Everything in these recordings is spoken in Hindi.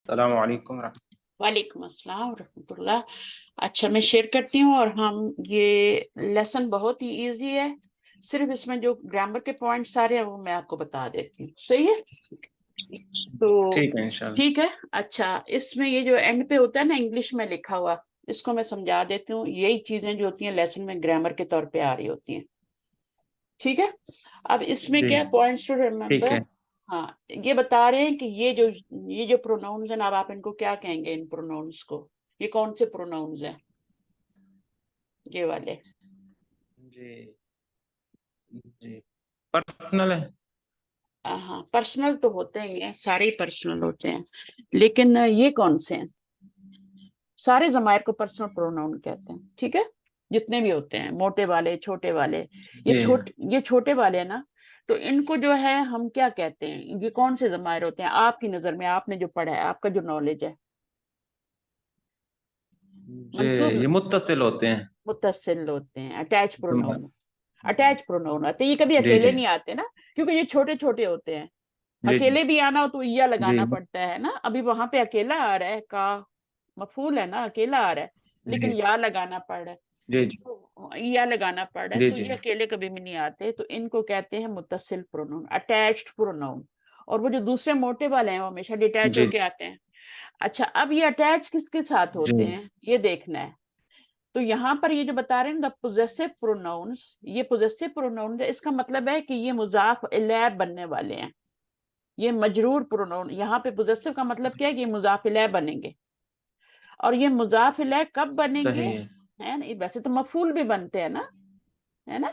अस्सलाम वालेकुम वालेकुम अस्सलाम रहमतुल्लाह। अच्छा, मैं शेयर करती हूँ और हम ये लेसन बहुत ही इजी है। सिर्फ इसमें जो ग्रामर के पॉइंट सारे हैं वो मैं आपको बता देती हूँ। सही है? तो ठीक है इंशाल्लाह। ठीक है। अच्छा, इसमें ये जो एंड पे होता है ना इंग्लिश में लिखा हुआ, इसको मैं समझा देती हूँ। यही चीजें जो होती हैं लेसन में ग्रामर के तौर पे आ रही होती हैं। ठीक है। अब इसमें जी क्या पॉइंट्स टू ठीक रिमेम्बर। है। हाँ, ये बता रहे हैं कि ये जो प्रोनाउंस हैं, अब आप इनको क्या कहेंगे? इन प्रोनाउंस को, ये कौन से प्रोनाउंस हैं? ये वाले। जी जी पर्सनल है। हाँ, पर्सनल तो होते ही हैं, सारे ही पर्सनल होते हैं, लेकिन ये कौन से हैं? सारे जमायर को पर्सनल प्रोनाउन कहते हैं। ठीक है, जितने भी होते हैं, मोटे वाले छोटे वाले। जी ये छोटे वाले हैं ना, तो इनको जो है हम क्या कहते हैं? ये कौन से जमायर होते हैं आपकी नजर में? आपने जो पढ़ा है, आपका जो नॉलेज है। जी मंसूब, ये मुत्तसिल होते हैं। मुत्तसिल होते हैं, अटैच जुम्मा। प्रोनाउन। अटैच प्रोनाउन आते हैं, ये कभी जी अकेले जी नहीं आते ना, क्योंकि ये छोटे छोटे होते हैं। जी अकेले भी आना हो तो या लगाना जी पड़ता है ना। अभी वहां पे अकेला आ रहा है, का मफूल है ना, अकेला आ रहा है, लेकिन जी या लगाना पड़ रहा है। जी जी तो या लगाना पड़ रहा है, जी तो जी ये अकेले कभी भी नहीं आते, तो इनको कहते हैं मुत्तसिल प्रोनाउन, अटैच्ड प्रोनाउन। और वो जो दूसरे मोटे वाले हैं वो हमेशा डिटैच जी होके आते हैं। अच्छा, अब ये अटैच किसके साथ जी होते हैं ये देखना है। तो यहाँ पर ये जो बता रहे हैं द पोजेसिव प्रोनाउंस, ये पोजेसिव प्रोनाउन है, इसका मतलब है कि ये मुजाफ इलैह बनने वाले हैं। ये मजरूर प्रोनाउन, यहाँ पे पोजेसिव का मतलब क्या है कि ये मुजाफ इलैह बनेंगे। और ये मुजाफ इलैह कब बनेंगे? सही है। है ना, वैसे तो मफूल भी बनते हैं ना, है ना,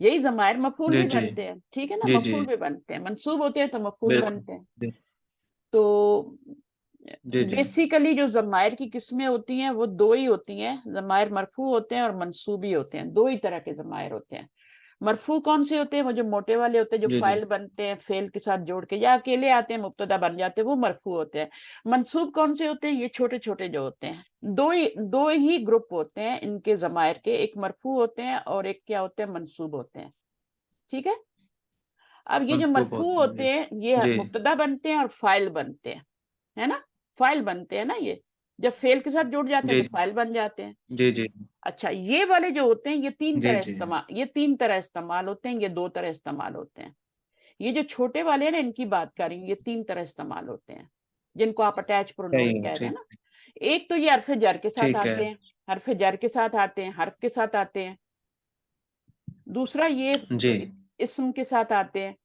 यही जमायर मफूल जी भी जी बनते हैं। ठीक है ना, जी जी मफूल भी बनते हैं, मंसूब होते हैं तो मफूल बिल्कुल। बनते हैं। जी तो जी जी बेसिकली जो जमायर की किस्में होती हैं वो दो ही होती हैं, जमायर मरफू होते हैं और मंसूबी होते हैं। दो ही तरह के जमायर होते हैं। मरफू कौन से होते हैं? वो जो मोटे वाले होते हैं, जो जी जी फाइल बनते हैं फेल के साथ जोड़ के, या अकेले आते हैं मुब्तदा बन जाते हैं, वो मरफू होते हैं। मंसूब कौन से होते हैं? ये छोटे छोटे जो होते हैं। दो ही ग्रुप होते हैं इनके जमायर के, एक मरफू होते हैं और एक क्या होते हैं? मंसूब होते हैं। ठीक है। अब ये जो मरकूब मरफू होते हैं। होते जी हैं ये जी मुब्तदा बनते हैं और फाइल बनते हैं, है ना। फाइल बनते हैं ना, ये जब फेल के साथ जुड़ जाते हैं जी तो फाइल बन जाते हैं। जी जी अच्छा, ये वाले जो होते हैं जी जी ये तीन तरह इस्तेमाल होते हैं, ये दो तरह इस्तेमाल होते हैं। ये जो छोटे वाले हैं ना, इनकी बात करेंगे, ये तीन तरह इस्तेमाल होते हैं, जिनको आप अटैच सही प्रोनाउन है। कह रहे हैं ठीक ना। एक तो ये हरफ जर के साथ ठीक है। आते हैं, हरफ जर के साथ आते हैं, हर्फ के साथ आते हैं। दूसरा ये जी इस्म के साथ आते हैं।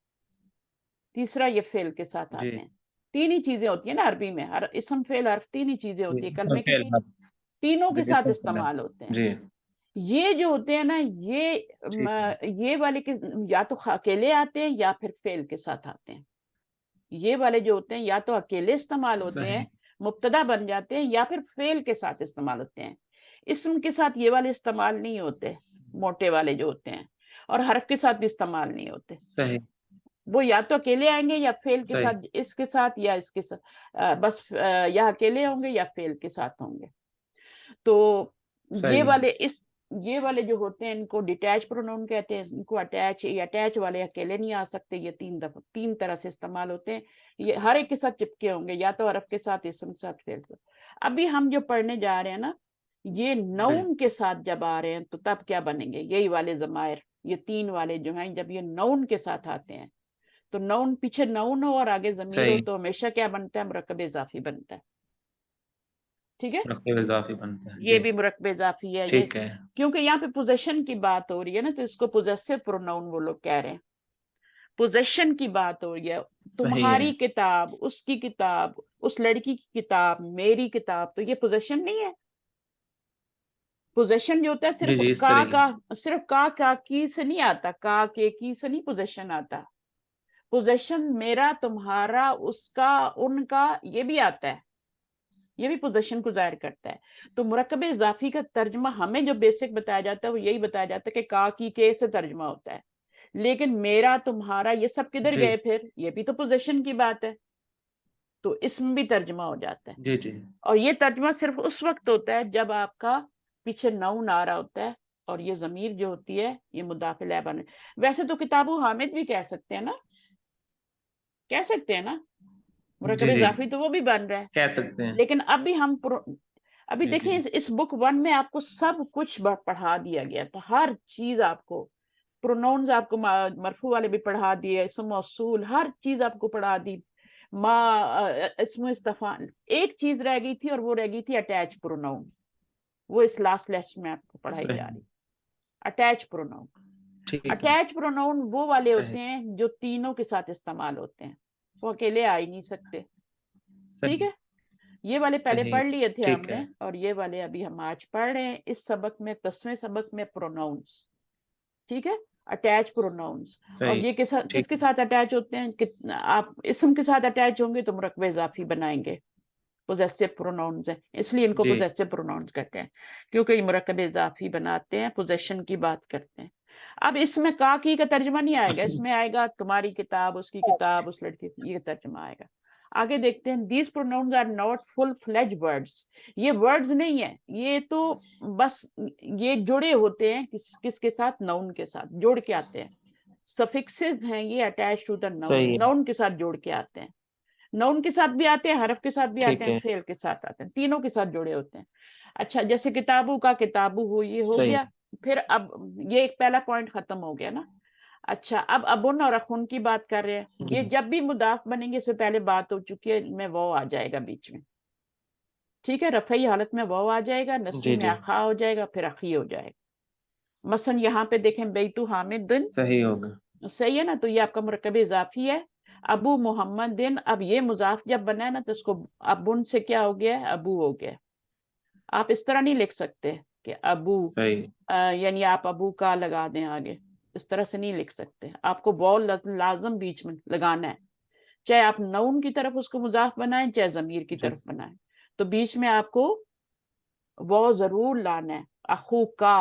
तीसरा ये फेल के साथ जी आते हैं। तीन ही चीजें होती है ना अरबी में, हर इस्म फेल हर्फ, तीन ही चीजें जी होती है सब कलमे की, फेल है। तीनों के जी साथ सब फेल है। इस्तेमाल होते हैं। जी ये जो होते हैं ना, ठीक है। ये वाले के या तो अकेले आते हैं या फिर फेल के साथ आते हैं। ये वाले जो होते हैं या तो अकेले इस्तेमाल होते सही। हैं, मुब्तदा बन जाते हैं, या फिर फेल के साथ इस्तेमाल होते हैं। इस्म के साथ ये वाले इस्तेमाल नहीं होते, मोटे वाले जो होते हैं, और हर्फ के साथ भी इस्तेमाल नहीं होते। सही वो या तो अकेले आएंगे या फेल के सही साथ, इसके साथ या इसके साथ, या अकेले होंगे या फेल के साथ होंगे। तो ये सही है। वाले इस ये वाले जो होते हैं इनको डिटैच प्रोनाउन कहते हैं। इनको अटैच, ये अटैच वाले अकेले नहीं आ सकते, ये तीन तरह से इस्तेमाल होते हैं। ये हर एक के साथ चिपके होंगे, या तो हरफ के साथ, इसम के साथ, फेल के साथ। अभी हम जो पढ़ने जा रहे हैं ना, ये जी नौन के साथ जब आ रहे हैं तो तब क्या बनेंगे? यही वाले जमायर, ये तीन वाले जो हैं, जब ये नौन के साथ आते हैं, तो नौन, पीछे नौन हो और आगे जमीर हो, सही। तो हमेशा क्या बनता है? मुरक्कब इजाफी बनता है। ठीक है, रखते हुए इजाफी बनते हैं। ये जी भी मुरक्कब इजाफी है ये। ठीक है। क्योंकि यहाँ पे पोजेशन की बात हो रही है ना, तो इसको पोजेसिव प्रोनाउन वो लोग कह रहे हैं। पोजेशन की बात हो रही है। सही है। तुम्हारी किताब, उसकी किताब, उस लड़की की किताब, मेरी किताब, तो ये पोजेशन नहीं है। पोजेशन जो होता है जी सिर्फ जी इस तरीके। सिर्फ का की से नहीं आता, का के की से नहीं पोजेशन आता। पोजेशन मेरा, तुम्हारा, उसका, उनका, ये भी आता है। ये भी पोजेशन को जाहिर करता है। तो मुरक्कब इजाफी का तर्जमा हमें जो बेसिक बताया जाता है वो यही बताया जाता है कि का की के से तर्जमा होता है। लेकिन मेरा, तुम्हारा, ये सब किधर जी गए? फिर ये भी तो पोजेशन की बात है, तो इसमें भी तर्जमा हो जाता है। जी जी और ये तर्जमा सिर्फ उस वक्त होता है जब आपका पीछे नाउन आ रहा होता है, और ये जमीर जो होती है ये मुदाफिल है बने। वैसे तो किताबु हामिद भी कह सकते हैं ना, कह सकते हैं ना। मुरक्कब जी इजाफी तो वो भी बन रहा है, कह सकते हैं। लेकिन अभी हम अभी जी देखिए जी इस बुक 1 में आपको सब कुछ पढ़ा दिया गया था, हर चीज आपको, प्रोनाउंस आपको मरफू वाले भी पढ़ा दिए, इस्म मौसूल हर चीज आपको पढ़ा दी, इस्म इस्तफाल। एक चीज रह गई थी और वो रह गई थी अटैच प्रोनाउन, वो इस लास्ट लेक्चर में आपको पढ़ाई जा सही, रही। अटैच प्रोनाउन, ठीक है, अटैच प्रोनाउन वो वाले सही होते हैं जो तीनों के साथ इस्तेमाल होते हैं, वो अकेले आ ही नहीं सकते। ठीक सही है, ये वाले पहले सही, पढ़ लिए थे ठीक है, हमने, और ये वाले अभी हम आज पढ़ रहे हैं इस सबक में, 10वें सबक में प्रोनाउंस। ठीक है, अटैच प्रोनाउंस। और सही, ये ठीक किसके है, साथ अटैच होते हैं, आप इसम के साथ अटैच होंगे तो मुरक्कब इजाफी बनाएंगे, पोजेसिव प्रोनाउंस है, इसलिए इनको जी पोजेसिव प्रोनाउंस कहते हैं, क्योंकि ये मुरक्कब इजाफी बनाते हैं, पोजेशन की बात करते हैं। अब इसमें का की का तर्जमा नहीं आएगा, इसमें आएगा तुम्हारी किताब, उसकी किताब, उस लड़की की, ये तर्जमा आएगा। आगे देखते हैं, these pronouns are not full fledged words, ये वर्ड्स नहीं है, ये तो बस ये जुड़े होते हैं किसके साथ, नाउन के साथ जोड़ के आते हैं, सफिक्सेस हैं ये, अटैच टू द नाउन, सही है, नाउन के साथ जोड़ के आते हैं, नाउन के साथ भी आते हैं, हरफ के साथ भी आते ठीक हैं, है, फेल के साथ आते हैं, तीनों के साथ जुड़े होते हैं। अच्छा, जैसे किताबों का किताबू हो, ये हो सही, गया। फिर अब ये एक पहला पॉइंट खत्म हो गया ना। अच्छा, अब अबुन और अखुन की बात कर रहे हैं, ये जी जब भी मुदाफ बनेंगे, इससे पहले बात हो चुकी है, में वो आ जाएगा बीच में। ठीक है, रफई हालत में वो आ जाएगा, नस्बी जी में जी, अखा हो जाएगा, फिर अखी हो जाएगा। मसलन यहाँ पे देखें, बेतु हामिद, सही होगा, सही है ना, तो ये आपका मुरक्कब इजाफी है। अबू मोहम्मद दिन, अब ये मुजाफ जब बना है ना, तो इसको अबुन से क्या हो गया है, अबू हो गया। आप इस तरह नहीं लिख सकते कि अबू, सही, यानी आप अबू का लगा दें आगे, इस तरह से नहीं लिख सकते, आपको वॉल लाजम बीच में लगाना है, चाहे आप नऊन की तरफ उसको मुजाफ बनाएं, चाहे जमीर की जी तरफ बनाएं, तो बीच में आपको वो जरूर लाना है, अखू का,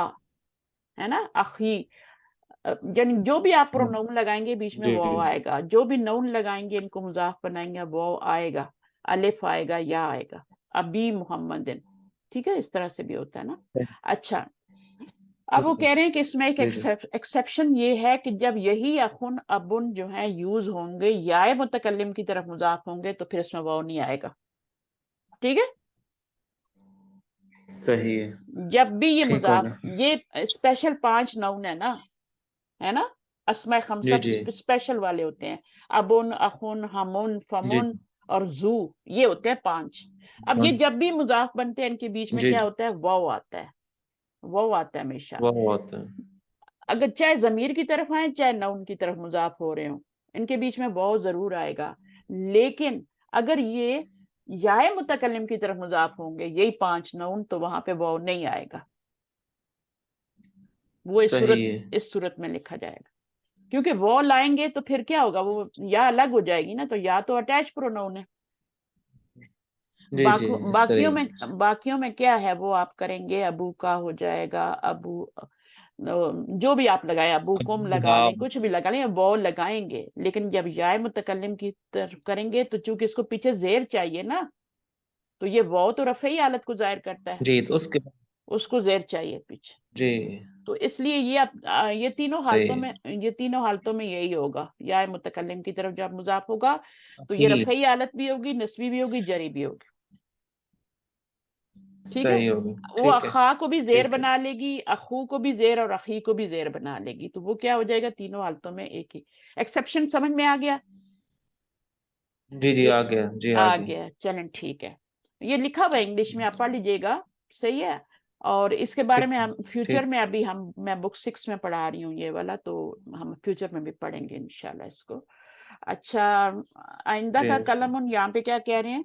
है ना, अखी, यानी जो भी आप प्रोनाउन लगाएंगे बीच में जी वो आएगा, जो भी नाउन लगाएंगे इनको मुजाफ बनाएंगे वो आएगा, अलिफ आएगा, या आएगा, अबी मोहम्मदिन। ठीक है, इस तरह से भी होता है ना। सही, अच्छा, अब ठीक वो है, कह रहे हैं कि इसमें एक जी जी एक्सेप्शन ये है कि जब यही अखुन अबुन जो है यूज होंगे, या मुतकल्लिम की तरफ मुजाफ होंगे, तो फिर इसमें वो नहीं आएगा। ठीक है, सही है, जब भी ये ठीक मुजाफ, होगा, ये स्पेशल 5 नाउन है ना, है ना, अस्मा खमसा जी जी स्पेशल वाले होते हैं, अबुन, अखुन, हमुन, जी फमुन और जू, ये होते हैं 5। अब ये जब भी मुजाफ बनते हैं, इनके बीच में जी क्या होता है, वाव आता है, वाव आता है हमेशा, वो होता है, अगर चाहे जमीर की तरफ आए, चाहे नाउन की तरफ मुजाफ हो रहे हो, इनके बीच में वाव जरूर आएगा। लेकिन अगर ये याए मुतकल्लिम की तरफ मुजाफ होंगे, यही 5 नाउन, तो वहां पे वाव नहीं आएगा, वो सही है, इस सूरत में लिखा जाएगा, क्योंकि वो लाएंगे तो फिर क्या होगा, वो या अलग हो जाएगी ना, तो या तो अटैच प्रोनाउन है। जी जी, इस बाकियों में, तरीके, क्या है, वो आप करेंगे, अबू का हो जाएगा, अबू, जो भी आप लगाए, अबू कुम लगा हाँ लें, कुछ भी लगा लें, वो लगाएंगे। लेकिन जब याय मुतकल्लिम की तरफ करेंगे, तो चूंकि इसको पीछे जेर चाहिए ना, तो ये वो तो रफई हालत को जाहिर करता है, जी, तो उसके बाद उसको जेर चाहिए पीछे, जी, तो इसलिए ये ये तीनों सही हालतों है, में, यही होगा, या मुतकल्लिम की तरफ जब मुजाफ होगा, तो ये अखी, रफई हालत भी होगी, नस्बी भी होगी, जरी भी होगी। ठीक है, सही होगी, वो ठीक है, अखा को भी जेर ठीक है, बना लेगी, अखू को भी जेर, और अखी को भी जेर बना लेगी, तो वो क्या हो जाएगा, तीनों हालतों में एक ही। एक्सेप्शन समझ में आ गया, जी जी, ये आ गया, जी आ आ गया, गया, चलें ठीक है, ये लिखा हुआ है इंग्लिश में, आप पढ़ लीजिएगा, सही है। और इसके बारे ठीक में है, हम फ्यूचर ठीक, में, अभी मैं बुक 6 में पढ़ा रही हूँ ये वाला, तो हम फ्यूचर में भी पढ़ेंगे इंशाल्लाह इसको। अच्छा, आइंदा जी का इंशाल्लाह, कलम, उन यहाँ पे क्या कह रहे हैं,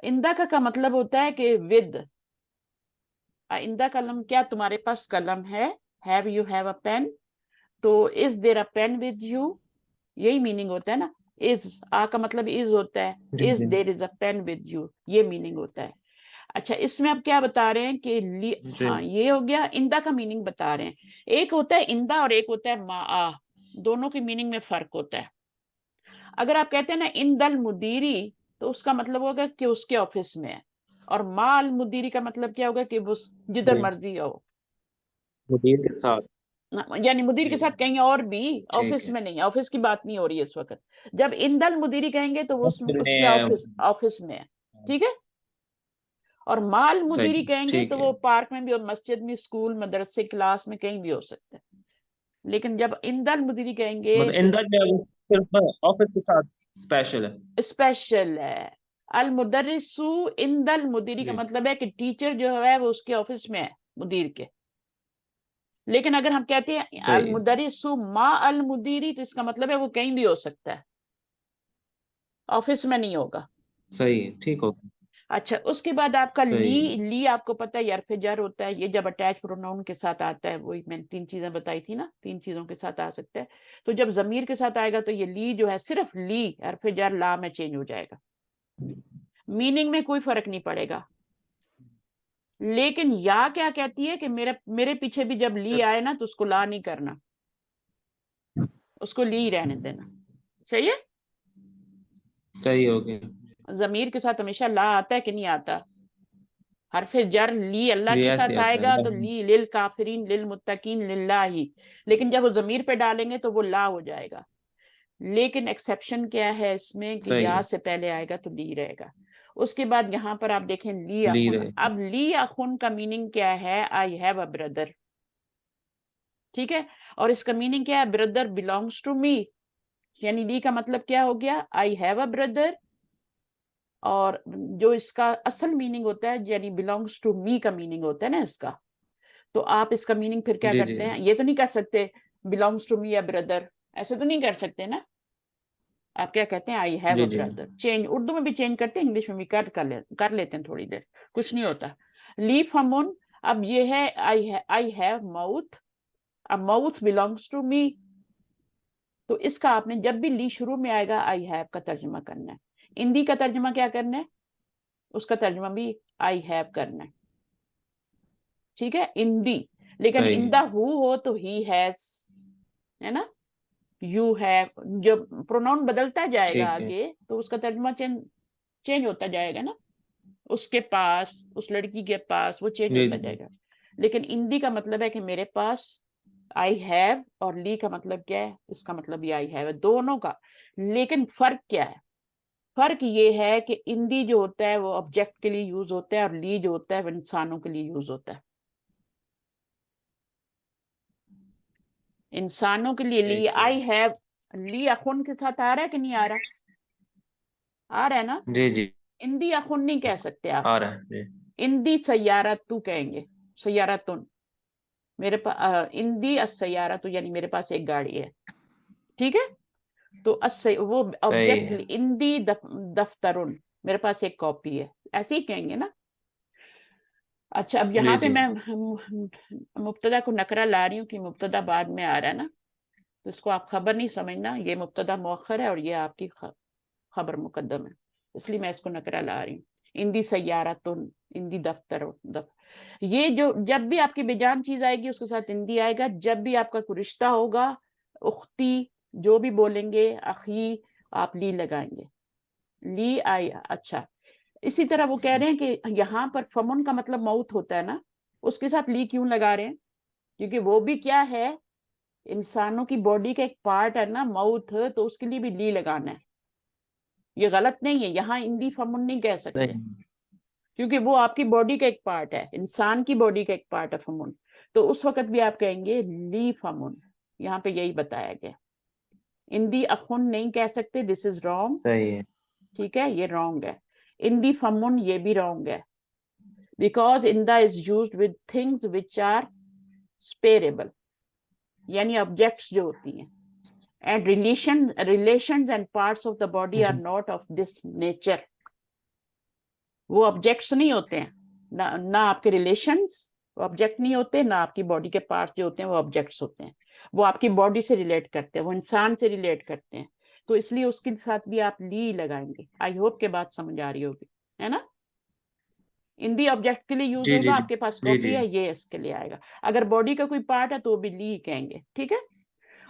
इंदा का मतलब होता है कि विद, आइंदा कलम, क्या तुम्हारे पास कलम है, have you have a pen, तो is there a pen with you, यही मीनिंग होता है ना, इज, आ का मतलब इज होता है, जी इज जी there is a pen with you, ये मीनिंग होता है। अच्छा, इसमें आप क्या बता रहे हैं कि जी हाँ, ये हो गया, इंदा का मीनिंग बता रहे हैं। एक होता है इंदा और एक होता है मा, दोनों की मीनिंग में फर्क होता है। अगर आप कहते हैं ना इंदल मुदीरी, तो उसका मतलब होगा कि उसके ऑफिस में है, और माल मुदीरी का मतलब क्या होगा कि वो जिधर सही, मर्जी हो, मुदीर के साथ, यानी मुदीर के साथ कहीं और भी, ठीक ऑफिस है। में नहीं, ऑफिस की बात नहीं हो रही है इस वक्त। जब इंदल मुदीरी कहेंगे तो वो उसके में ऑफिस ऑफिस में है, ठीक है। और माल मुदीरी सही, कहेंगे ठीक तो है। वो पार्क में भी और मस्जिद में, स्कूल मदरसे क्लास में कहीं भी हो सकता है। लेकिन जब इंदल मुदीरी कहेंगे मतलब तो इंदर जो है वो सिर्फ ऑफिस के साथ स्पेशल है। स्पेशल है। अल मुदर्रिसु इंदल मुदीरी का जी। मतलब है कि टीचर जो है वो उसके ऑफिस में है, मुदीर के। लेकिन अगर हम कहते हैं अल सही है। मुदर्रिसु मा अल मुदीरी, तो इसका मतलब है वो कहीं भी हो सकता है, ऑफिस में नहीं होगा। सही है, ठीक हो गया। अच्छा, उसके बाद आपका सही है। ली आपको पता है यरफ जार होता है, ये जब अटैच प्रोनाउन के साथ आता है, वही मैंने 3 चीजें बताई थी ना, 3 चीजों के साथ आ सकता है। तो जब जमीर के साथ आएगा तो ये ली जो है सिर्फ ली हरफ जार ला में चेंज हो जाएगा, मीनिंग में कोई फर्क नहीं पड़ेगा। लेकिन या क्या कहती है कि मेरे मेरे पीछे भी जब ली आए ना तो उसको ला नहीं करना, उसको ली रहने देना। सही है। सही हो गया। जमीर के साथ हमेशा ला आता है कि नहीं आता? हरफ जर ली अल्लाह जी के ऐसे साथ आता है आएगा तो ली लिल काफिरीन लिल मुत्तकीन लिल्लाही। लेकिन जब वो जमीर पे डालेंगे तो वो ला हो जाएगा। लेकिन एक्सेप्शन क्या है इसमें कि सही या है। से पहले आएगा तो ली रहेगा। उसके बाद यहाँ पर आप देखें ली ली अखुन। रहे। अब ली अखुन का मीनिंग क्या है? आई हैव अ ब्रदर, ठीक है। और इसका मीनिंग क्या है? Brother belongs to me. यानी ली का मतलब क्या हो गया? I have a brother. और जो इसका असल मीनिंग होता है यानी बिलोंग्स टू मी का मीनिंग होता है ना इसका, तो आप इसका मीनिंग फिर क्या जी जी। करते हैं? ये तो नहीं कर सकते belongs to me a brother, ऐसे तो नहीं कर सकते ना। आप क्या कहते हैं? आई हैव जी अ जी। ब्रदर। चेंज उर्दू में भी चेंज करते हैं, इंग्लिश में भी कर लेते हैं थोड़ी देर, कुछ नहीं होता। लीफ हमन। अब ये है आई हैव माउथ। अब माउथ बिलोंग्स टू मी। तो इसका आपने जब भी ली शुरू में आएगा आई हैव का तर्जमा करना है। हिंदी का तर्जमा क्या करना है? उसका तर्जमा भी आई हैव करना है, ठीक है, हिंदी। लेकिन सही इन है। द हु हो तो ही हैज, है ना। यू हैव, जब प्रोनाउन बदलता जाएगा ठीक है। आगे तो उसका तर्जुमा चेंज चेंज होता जाएगा ना। उसके पास, उस लड़की के पास, वो चेंज जी होता जी। जाएगा। लेकिन इंदी का मतलब है कि मेरे पास आई हैव, और ली का मतलब क्या है? इसका मतलब भी आई हैव है, दोनों का। लेकिन फर्क क्या है? फर्क ये है कि इंदी जो होता है वो ऑब्जेक्ट के लिए यूज होता है, और ली जो होता है वो इंसानों के लिए यूज होता है। इंसानों के लिए ली ठीक है। आई हैव, ली अखुन के साथ आ रहा है कि नहीं आ रहा? आ रहा है ना। जी जी। इंदी अखुन नहीं कह सकते आप। आ रहा है जी। इंदी सैयारा तू कहेंगे, सैयारा तुन। मेरे पास इंदी असैयारा तो यानी मेरे पास एक गाड़ी है, ठीक है। तो वो सही ऑब्जेक्ट है। इंदी दफ्तरुन, मेरे पास एक कॉपी है, ऐसे ही कहेंगे ना। अच्छा, अब जी यहाँ पे जी। मैं मुब्तदा को नकरा ला रही हूँ कि मुब्तदा बाद में आ रहा है ना, तो इसको आप खबर नहीं समझना, ये मुब्तदा मुअख्खर है और ये आपकी खबर मुकद्दम है, इसलिए मैं इसको नकरा ला रही हूँ। इंदी सैयारतुन, इंदी ये जो जब भी आपकी बेजान चीज आएगी उसके साथ इंदी आएगा। जब भी आपका कोई रिश्ता होगा, उख्ती जो भी बोलेंगे, अखी, आप ली लगाएंगे। ली आई, अच्छा। इसी तरह वो कह रहे हैं कि यहाँ पर फमुन का मतलब मौत होता है ना, उसके साथ ली क्यों लगा रहे हैं? क्योंकि वो भी क्या है, इंसानों की बॉडी का एक पार्ट है ना माउथ, तो उसके लिए भी ली लगाना है। ये गलत नहीं है, यहाँ इंदी फमुन नहीं कह सकते, सही। क्योंकि वो आपकी बॉडी का एक पार्ट है, इंसान की बॉडी का एक पार्ट है फमुन। तो उस वक्त भी आप कहेंगे ली फमुन। यहाँ पे यही बताया गया। इंदी अखुन नहीं कह सकते, दिस इज रॉन्ग, सही है। ठीक है, ये रॉन्ग है। इंदी फमुन ये भी रॉन्ग है, बिकॉज इंदा is used with things which are separable, यानी ऑब्जेक्ट्स जो होती हैं। And relations and parts of the body are जी। not of this nature. वो ऑब्जेक्ट्स नहीं होते हैं ना आपके रिलेशंस ऑब्जेक्ट नहीं होते, ना आपकी बॉडी के पार्ट्स जो होते हैं वो ऑब्जेक्ट्स होते हैं। वो आपकी बॉडी से रिलेट करते हैं, वो इंसान से रिलेट करते हैं। तो इसलिए उसके साथ भी आप ली लगाएंगे। आई होप के बात समझ आ रही होगी, है ना। इंदी ऑब्जेक्ट के लिए यूज जी जी। होगा, जी आपके पास जी कॉपी जी। है, ये इसके लिए आएगा। अगर बॉडी का कोई पार्ट है तो वो भी ली कहेंगे, ठीक है।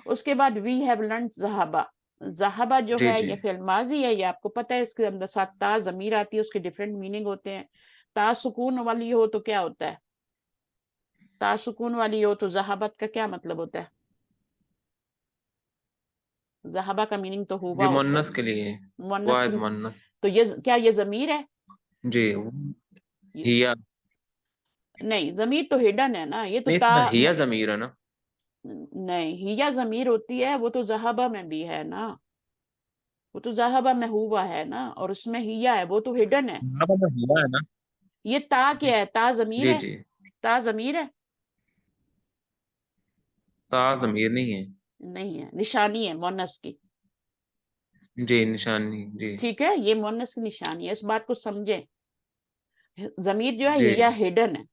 उसके बाद वी हैव लर्न जहाबा। जहाबा जो जी है जी। ये फिल माजी है, ये आपको पता है। इसके अंदर साथ ता जमीर आती है, उसके डिफरेंट मीनिंग होते हैं। ता सुकून वाली हो तो क्या होता है? ता सुकून वाली हो तो ज़हाबत का क्या मतलब होता है? ज़हाबा का मीनिंग तो हुआ ये होता है, मुन्नस के लिए, मुअन्नस वाहिद की। मुन्नस। तो ये क्या ये ज़मीर है? जी, हिया। नहीं, ज़मीर तो हिडन है ना, ये तो नहीं, ता इसमें हिया ज़मीर है ना। नहीं, हिया ज़मीर होती है, वो तो ज़हाबा में भी है ना, वो तो ज़हाबा में हुआ है ना, और उसमें हिया है, वो तो हिडन है। यहाँ पर तो हिया है ना। ये ता क्या है? ता ज़मीर जी है, जी, ता ज़मीर है? ता ज़मीर नहीं है। नहीं है, निशानी है मुअन्नस की। जी, निशानी जी। ठीक है, ये मुअन्नस की निशानी है, इस बात को समझें। ज़मीर जो है जी, हिया हिडन है,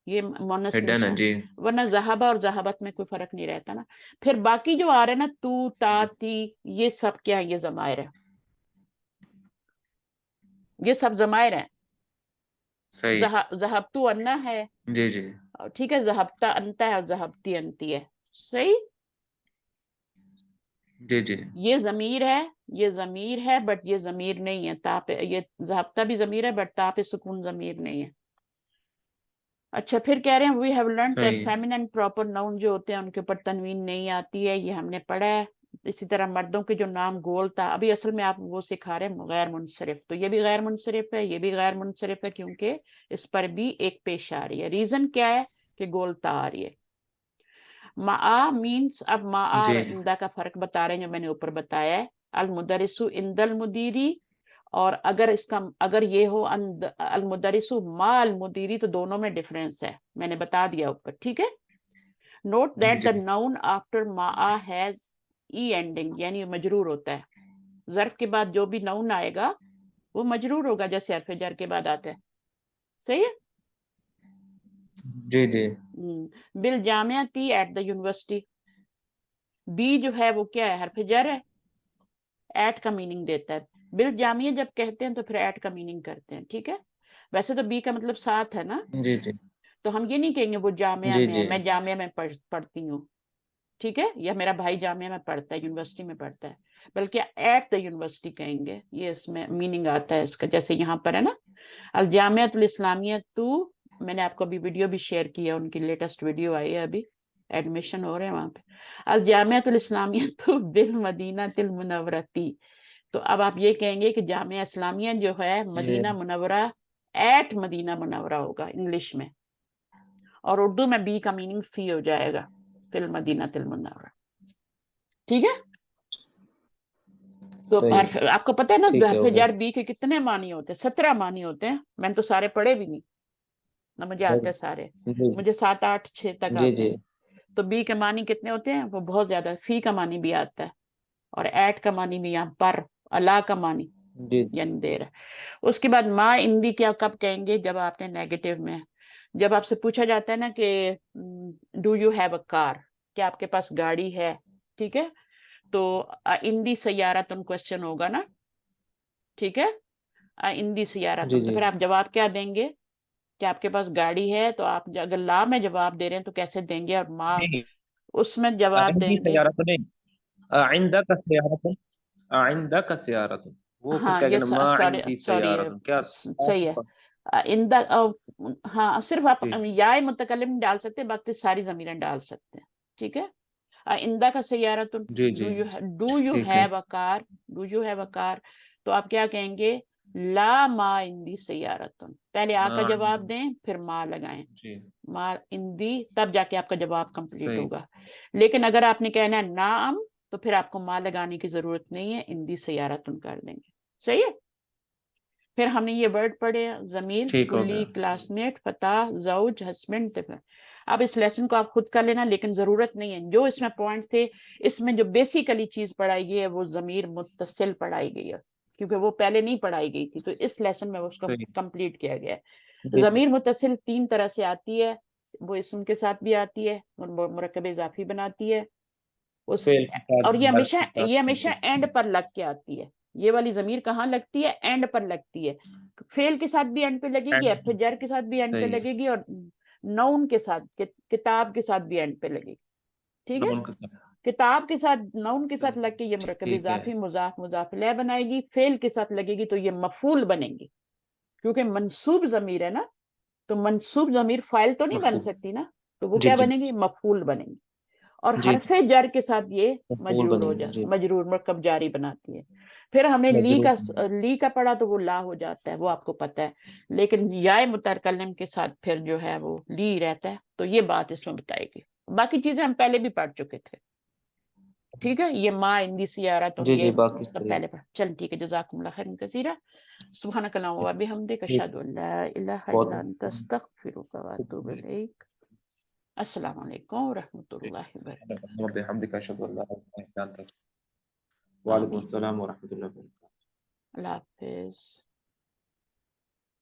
ये मुअन्नस की हिडन है निशानी। जी। वरना ज़हाबा और ज़हाबत में कोई फर्क नहीं रहता ना। फिर बाकी जो आ रहा है ना, तू, ता, ती, ये सब क्या है? ये ज़मायर है, ये सब ज़मायर है। सही। ज़हबतु अन्ना है, जी जी। ठीक है, ज़हबता अंता है और ज़हबती अंती है। सही। जी जी। ये ज़मीर है, ये ज़मीर है, बट ये ज़मीर नहीं है। ता पे ये ज़हबता भी ज़मीर है, बट ता पे सुकून ज़मीर नहीं है। अच्छा, फिर कह रहे हैं वी हैव लर्न दैट सही। फेमिनिन प्रॉपर नाउन जो होते हैं उनके ऊपर तनवीन नहीं आती है, ये हमने पढ़ा है। इसी तरह मर्दों के जो नाम गोल था, अभी असल में आप वो सिखा रहे हैं गैर मुनसरिफ, तो ये भी गैर मुनसरिफ है, ये भी गैर मुनसरिफ है, क्योंकि इस पर भी एक पेश आ रही है। रीजन क्या है कि गोलता आ रही है। माआ मीन्स, अब माआ जी और इंदा का फर्क बता रहे हैं जो मैंने ऊपर बताया है। अल मुदरिसु इंदल मुदीरी, और अगर ये हो अल मुदरिसु मा अल मुदीरी, तो दोनों में डिफरेंस है, मैंने बता दिया ऊपर। ठीक है। नोट जी। दैट द जी नाउन आफ्टर माआ हैज ई एंडिंग, यानी मजरूर होता है। ज़र्फ के बाद जो भी नाउन आएगा वो मजरूर होगा, जैसे हरफ जर के बाद आता है। सही है। जी। जी बिल जामियाती एट द यूनिवर्सिटी, बी जो है वो क्या है? हरफ जर है, एट का मीनिंग देता है। बिल जामिया जब कहते हैं तो फिर एट का मीनिंग करते हैं। ठीक है। वैसे तो बी का मतलब साथ है ना, जी। जी तो हम ये नहीं कहेंगे वो जामिया जी। में है, जी मैं जामिया में पढ़ती हूँ। ठीक है, या मेरा भाई जामिया में पढ़ता है, यूनिवर्सिटी में पढ़ता है, बल्कि एट द यूनिवर्सिटी कहेंगे। ये इसमें मीनिंग आता है इसका, जैसे यहाँ पर है ना, अल जामियातुल इस्लामिया तू, मैंने आपको अभी वीडियो भी शेयर किया, उनकी लेटेस्ट वीडियो आई है, अभी एडमिशन हो रहे हैं वहां पे। अल जामियातुल इस्लामिया तू बिल मदीना तिल मुनव्वरती, तो अब आप ये कहेंगे कि जामिया इस्लामिया जो है जी। मदीना मुनव्वरा, एट मदीना मुनव्वरा होगा इंग्लिश में, और उर्दू में बी का मीनिंग फी हो जाएगा, फिल मदीना तिल मुनव्वरा। ठीक है। तो सही। आपको पता है ना, ठीक है, हरफ हो गया। जर बी के कितने मानी होते हैं? 17 मानी होते हैं। मैंने तो सारे पढ़े भी नहीं ना, मुझे आते हैं सारे, जी मुझे 7 8 6 तक जी। आते जी हैं। तो बी के मानी कितने होते हैं? वो बहुत ज्यादा। फी का मानी भी आता है, और एट का मानी भी, यहाँ पर अला का मानी जी। यानी दे रहा है। उसके बाद माँ इंदी क्या कब कहेंगे? जब आपने नेगेटिव में, जब आपसे पूछा जाता है ना कि do you have a car, क्या आपके पास गाड़ी है? ठीक है। तो इंदी सैयारतुन क्वेश्चन होगा ना। ठीक है। इंदी जी। सैयारतुन, तो जी। फिर आप जवाब क्या देंगे कि आपके पास गाड़ी है? तो आप अगर ला में जवाब दे रहे हैं तो कैसे देंगे, और माँ नहीं, उसमें जवाब आइंदी देंगे। सयारत नहीं, आइंदा का सयारत, आइंदा का सयारत, वो फिर हाँ, क्या ये कहना, मा सॉरी आइंदी सॉरी, सयारत क्या। सही है। इन द, हाँ, सिर्फ आप जी या मुतकल्लिम डाल सकते हैं, बाकी सारी ज़मीरें डाल सकते हैं। ठीक है। इंदा का सैयारतुन, जी। डू जी यू डू यू ठीक है। Have a car, do you have a car, तो आप क्या कहेंगे? ला मा इंदी सैयारतुन, पहले आ मा का जवाब आइंदी। दें, फिर मा लगाएं, जी मा इंदी, तब जाके आपका जवाब कंप्लीट सही। होगा। लेकिन अगर आपने कहना है नाम, तो फिर आपको मा लगाने की जरूरत नहीं है, इंदी सैयारतुन कर देंगे। सही है। फिर हमने ये वर्ड पढ़े, जमील, ठीक हो कुल्ली, गया। क्लासमेट, फता, जौज, हस्बैंड, तिफल। अब इस लेसन को आप खुद कर लेना, लेकिन जरूरत नहीं है, जो इसमें पॉइंट थे, इसमें जो बेसिकली चीज पढ़ाई गई है वो जमीर मुत्तसिल पढ़ाई गई है, क्योंकि वो पहले नहीं पढ़ाई गई थी, तो इस लेसन में उसको सही। कंप्लीट किया गया है। जी जी। जमीर मुत्तसिल 3 तरह से आती है, वो इसम के साथ भी आती है और मुरक्कब इजाफी बनाती है उस, फेल के साथ और भी, हर के साथ ये भी। हमेशा जी एंड पर लग के आती है। ये वाली जमीर कहाँ लगती है? एंड पर लगती है। फेल के साथ भी एंड पे लगेगी, एंड। फिर जर के साथ भी एंड पे सही। लगेगी, और नाउन के साथ, किताब के साथ भी एंड पे लगेगी। ठीक है। नॉन के साथ। किताब के साथ, नाउन के साथ सही। लग के ये मुरक्कब ठीक है। इजाफी, मुजाफ, मुजाफ इलैह बनाएगी। फेल के साथ लगेगी तो ये मफूल बनेंगी, क्योंकि मंसूब जमीर है ना, तो मंसूब ज़मीर फाइल तो नहीं बन मफूल। सकती ना, तो वो जी क्या जी बनेगी, मफूल बनेगी। और जी हरफे जर के साथ ये मफूल मजरूर हो बनेगी जी। मजरूर मरकब जारी बनाती है। फिर हमने मजरूर। ली का पढ़ा तो वो ला हो जाता है, वो आपको पता है। लेकिन याए मुतकल्लिम के साथ फिर जो है वो ली रहता है, तो ये बात इसमें बताएगी। बाकी चीजें हम पहले भी पढ़ चुके थे। ठीक है, ये माँ इंदी सियारा तो जी ये जी बाकी सब सही। पहले पढ़। चल ठीक है, जज़ाकुमुल्लाह खैरन कसीरा। सुब्हानक अल्लाहुम्मा व बिहम्दिक अशहदु अन ला इलाहा इल्ला अंता अस्तगफिरुका व अतूबु इलैक। अस्सलामु अलैकुम व रहमतुल्लाहि व बरकातुहू। बिहम्दिका अशहदु अन ला इलाहा इल्ला अंता। वालेकुम आमीन। अस्सलाम व रहमतुल्लाहि व बरकातुहू। अल्लाह हाफिज।